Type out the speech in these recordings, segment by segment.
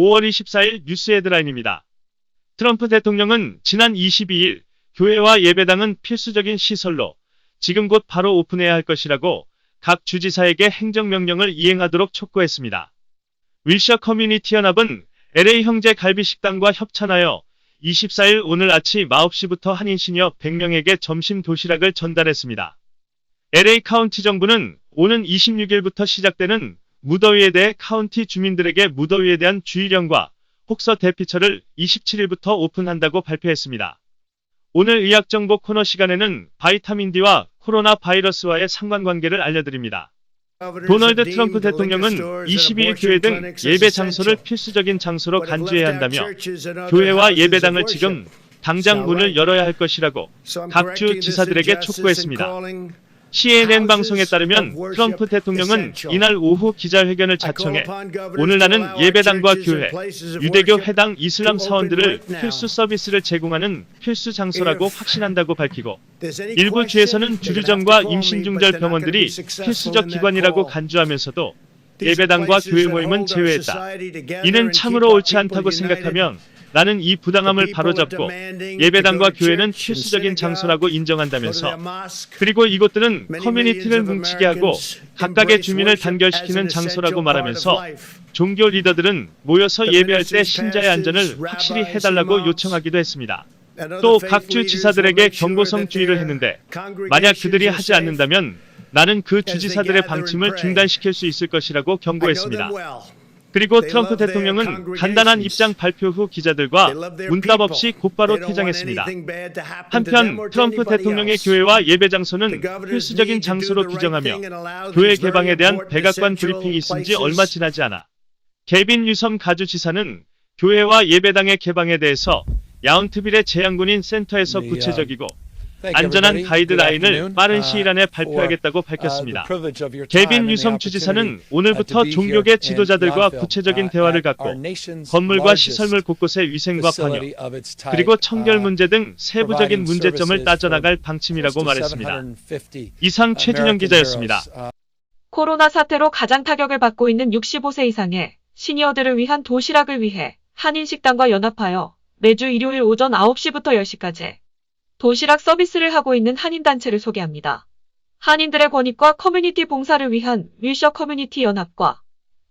5월 24일 뉴스 헤드라인입니다. 트럼프 대통령은 지난 22일 교회와 예배당은 필수적인 시설로 지금 곧 바로 오픈해야 할 것이라고 각 주지사에게 행정명령을 이행하도록 촉구했습니다. 윌셔 커뮤니티 연합은 LA 형제 갈비식당과 협찬하여 24일 오늘 아침 9시부터 한인 시니어 100명에게 점심 도시락을 전달했습니다. LA 카운티 정부는 오는 26일부터 시작되는 무더위에 대해 카운티 주민들에게 무더위에 대한 주의령과 혹서 대피처를 27일부터 오픈한다고 발표했습니다. 오늘 의학정보 코너 시간에는 바이타민 D와 코로나 바이러스와의 상관관계를 알려드립니다. 도널드 트럼프 대통령은 22일 교회 등 예배 장소를 필수적인 장소로 간주해야 한다며 교회와 예배당을 지금 당장 문을 열어야 할 것이라고 각 주 지사들에게 촉구했습니다. CNN 방송에 따르면 트럼프 대통령은 이날 오후 기자회견을 자청해 오늘 나는 예배당과 교회, 유대교 회당 이슬람 사원들을 필수 서비스를 제공하는 필수 장소라고 확신한다고 밝히고 일부 주에서는 주류점과 임신중절 병원들이 필수적 기관이라고 간주하면서도 예배당과 교회 모임은 제외했다. 이는 참으로 옳지 않다고 생각하면 나는 이 부당함을 바로잡고 예배당과 교회는 필수적인 장소라고 인정한다면서 그리고 이곳들은 커뮤니티를 뭉치게 하고 각각의 주민을 단결시키는 장소라고 말하면서 종교 리더들은 모여서 예배할 때 신자의 안전을 확실히 해달라고 요청하기도 했습니다. 또 각주 지사들에게 경고성 주의를 했는데 만약 그들이 하지 않는다면 나는 그 주지사들의 방침을 중단시킬 수 있을 것이라고 경고했습니다. 그리고 트럼프 대통령은 간단한 입장 발표 후 기자들과 문답 없이 곧바로 퇴장했습니다. 한편 트럼프 대통령의 교회와 예배 장소는 필수적인 장소로 규정하며 교회 개방에 대한 백악관 브리핑이 있은 지 얼마 지나지 않아 개빈 뉴섬 가주지사는 교회와 예배당의 개방에 대해서 야운트빌의 재향군인 센터에서 구체적이고 안전한 가이드라인을 빠른 시일 안에 발표하겠다고 밝혔습니다. 개빈 뉴섬 주지사는 오늘부터 종교계 지도자들과 구체적인 대화를 갖고 건물과 시설물 곳곳의 위생과 방역, 그리고 청결 문제 등 세부적인 문제점을 따져나갈 방침이라고 말했습니다. 이상 최진영 기자였습니다. 코로나 사태로 가장 타격을 받고 있는 65세 이상의 시니어들을 위한 도시락을 위해 한인식당과 연합하여 매주 일요일 오전 9시부터 10시까지 도시락 서비스를 하고 있는 한인단체를 소개합니다. 한인들의 권익과 커뮤니티 봉사를 위한 윌셔 커뮤니티 연합과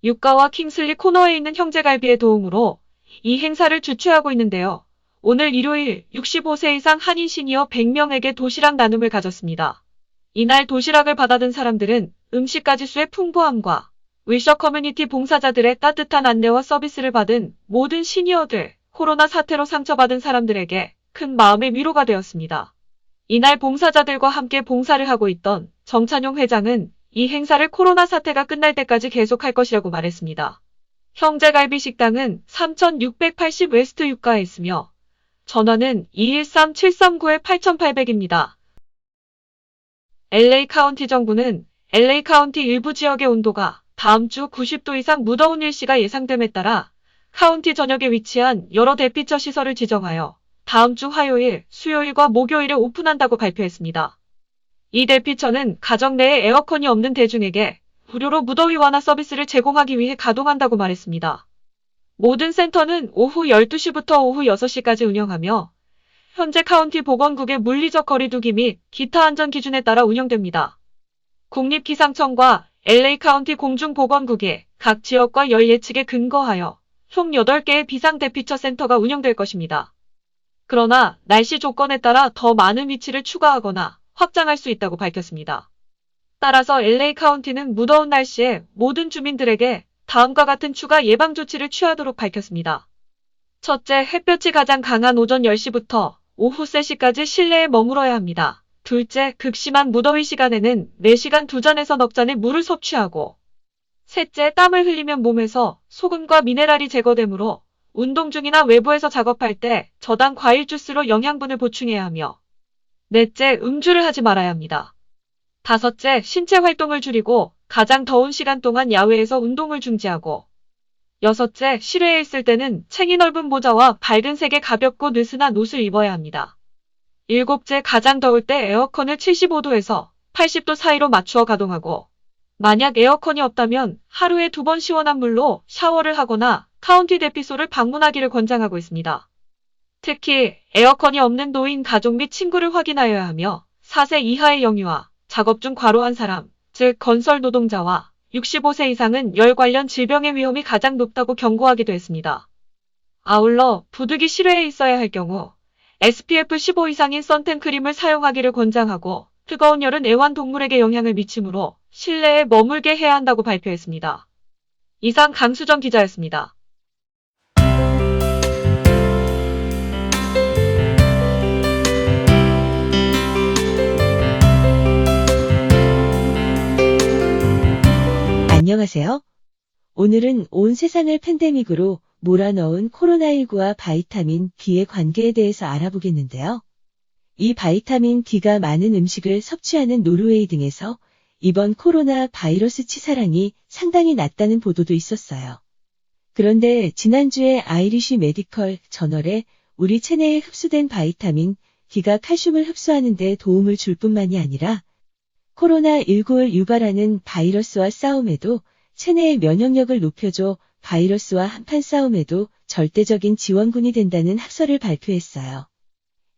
유가와 킹슬리 코너에 있는 형제갈비의 도움으로 이 행사를 주최하고 있는데요. 오늘 일요일 65세 이상 한인 시니어 100명에게 도시락 나눔을 가졌습니다. 이날 도시락을 받아든 사람들은 음식 가짓수의 풍부함과 윌셔 커뮤니티 봉사자들의 따뜻한 안내와 서비스를 받은 모든 시니어들, 코로나 사태로 상처받은 사람들에게 큰 마음의 위로가 되었습니다. 이날 봉사자들과 함께 봉사를 하고 있던 정찬용 회장은 이 행사를 코로나 사태가 끝날 때까지 계속할 것이라고 말했습니다. 형제갈비 식당은 3680 웨스트 유가에 있으며 전화는 213-739-8800입니다. LA 카운티 정부는 LA 카운티 일부 지역의 온도가 다음 주 90도 이상 무더운 일시가 예상됨에 따라 카운티 전역에 위치한 여러 대피처 시설을 지정하여 다음 주 화요일, 수요일과 목요일에 오픈한다고 발표했습니다. 이 대피처는 가정 내에 에어컨이 없는 대중에게 무료로 무더위 완화 서비스를 제공하기 위해 가동한다고 말했습니다. 모든 센터는 오후 12시부터 오후 6시까지 운영하며 현재 카운티 보건국의 물리적 거리두기 및 기타 안전 기준에 따라 운영됩니다. 국립기상청과 LA 카운티 공중보건국이 각 지역과 열 예측에 근거하여 총 8개의 비상대피처 센터가 운영될 것입니다. 그러나 날씨 조건에 따라 더 많은 위치를 추가하거나 확장할 수 있다고 밝혔습니다. 따라서 LA 카운티는 무더운 날씨에 모든 주민들에게 다음과 같은 추가 예방 조치를 취하도록 밝혔습니다. 첫째, 햇볕이 가장 강한 오전 10시부터 오후 3시까지 실내에 머물어야 합니다. 둘째, 극심한 무더위 시간에는 4시간 2잔에서 넉 잔의 물을 섭취하고 셋째, 땀을 흘리면 몸에서 소금과 미네랄이 제거되므로 운동 중이나 외부에서 작업할 때 저당 과일 주스로 영양분을 보충해야 하며 넷째, 음주를 하지 말아야 합니다. 다섯째, 신체 활동을 줄이고 가장 더운 시간 동안 야외에서 운동을 중지하고 여섯째, 실외에 있을 때는 챙이 넓은 모자와 밝은 색의 가볍고 느슨한 옷을 입어야 합니다. 일곱째, 가장 더울 때 에어컨을 75도에서 80도 사이로 맞추어 가동하고 만약 에어컨이 없다면 하루에 2번 시원한 물로 샤워를 하거나 카운티 대피소를 방문하기를 권장하고 있습니다. 특히 에어컨이 없는 노인 가족 및 친구를 확인하여야 하며 4세 이하의 영유아, 작업 중 과로한 사람, 즉 건설 노동자와 65세 이상은 열 관련 질병의 위험이 가장 높다고 경고하기도 했습니다. 아울러 부득이 실외에 있어야 할 경우 SPF 15 이상인 선탠크림을 사용하기를 권장하고 뜨거운 열은 애완동물에게 영향을 미치므로 실내에 머물게 해야 한다고 발표했습니다. 이상 강수정 기자였습니다. 안녕하세요. 오늘은 온 세상을 팬데믹으로 몰아넣은 코로나19와 바이타민 D의 관계에 대해서 알아보겠는데요. 이 바이타민 D가 많은 음식을 섭취하는 노르웨이 등에서 이번 코로나 바이러스 치사량이 상당히 낮다는 보도도 있었어요. 그런데 지난주에 아이리쉬 메디컬 저널에 우리 체내에 흡수된 바이타민 D가 칼슘을 흡수하는 데 도움을 줄 뿐만이 아니라 코로나19를 유발하는 바이러스와 싸움에도 체내의 면역력을 높여줘 바이러스와 한판 싸움에도 절대적인 지원군이 된다는 학설을 발표했어요.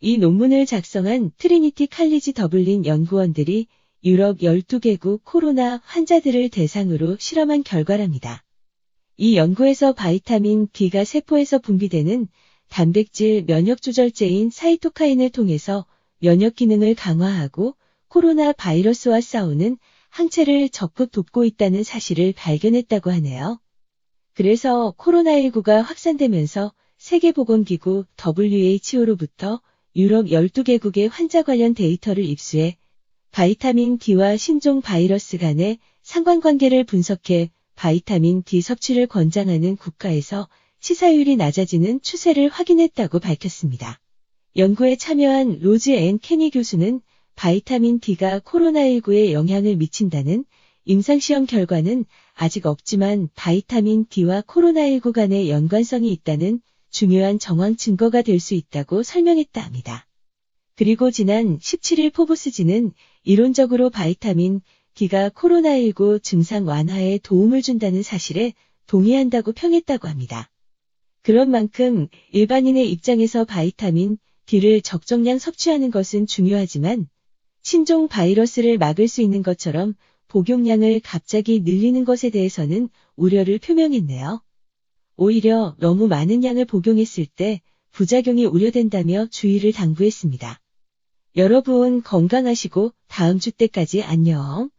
이 논문을 작성한 트리니티 칼리지 더블린 연구원들이 유럽 12개국 코로나 환자들을 대상으로 실험한 결과랍니다. 이 연구에서 바이타민 D가 세포에서 분비되는 단백질 면역 조절제인 사이토카인을 통해서 면역 기능을 강화하고 코로나 바이러스와 싸우는 항체를 적극 돕고 있다는 사실을 발견했다고 하네요. 그래서 코로나19가 확산되면서 세계보건기구 WHO로부터 유럽 12개국의 환자 관련 데이터를 입수해 바이타민 D와 신종 바이러스 간의 상관관계를 분석해 바이타민 D 섭취를 권장하는 국가에서 치사율이 낮아지는 추세를 확인했다고 밝혔습니다. 연구에 참여한 로즈 앤 케니 교수는 바이타민 D가 코로나19에 영향을 미친다는 임상시험 결과는 아직 없지만 바이타민 D와 코로나19 간의 연관성이 있다는 중요한 정황 증거가 될 수 있다고 설명했다 합니다. 그리고 지난 17일 포브스지는 이론적으로 바이타민 D가 코로나19 증상 완화에 도움을 준다는 사실에 동의한다고 평했다고 합니다. 그런 만큼 일반인의 입장에서 바이타민 D를 적정량 섭취하는 것은 중요하지만 신종 바이러스를 막을 수 있는 것처럼 복용량을 갑자기 늘리는 것에 대해서는 우려를 표명했네요. 오히려 너무 많은 양을 복용했을 때 부작용이 우려된다며 주의를 당부했습니다. 여러분 건강하시고 다음 주 때까지 안녕.